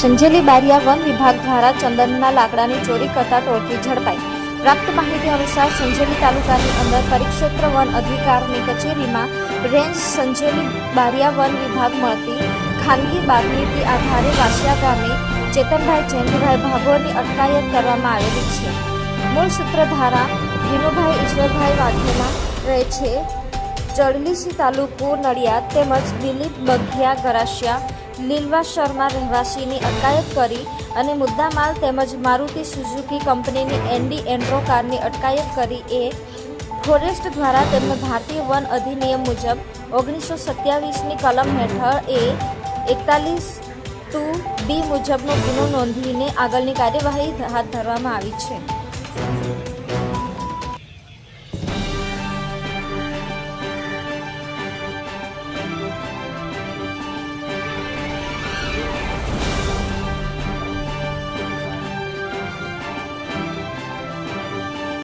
Sanjeli Bariya one વિભાગ દ્વારા ચંદનના લાકડાની ચોરી કરતા ટોળકી ઝડપાઈ। પ્રાપ્ત માહિતી અનુસાર સંજેલી તાલુકાની અંદર પરિક્ષેત્ર વન અધિકારની કચેરીમાં રેન્જ સંજેલી બારિયા વન વિભાગ મળતી ખાનગી બાતમીથી આધારે વાસિયા ગામે ચેતનભાઈ જયંતિભાઈ ભાભોરની અટકાયત કરવામાં આવેલી છે। મૂળ સૂત્રધારા વિનુભાઈ ઈશ્વરભાઈ વાઘેલા રહે છે ચડલીસી તાલુકો નડિયાદ તેમજ દિલીપ બઘિયા ગરાસિયા લીલવા શર્મા રહેવાસીની અટકાયત કરી અને મુદ્દામાલ તેમજ મારુતિ સુઝુકી કંપનીની એન્ડી એન્ડ્રો કારની અટકાયત કરી એ ફોરેસ્ટ દ્વારા તેમને ભારતીય વન અધિનિયમ મુજબ 1927ની કલમ હેઠળ 41(2)B મુજબનો ગુનો નોંધીને આગળની કાર્યવાહી હાથ ધરવામાં આવી છે।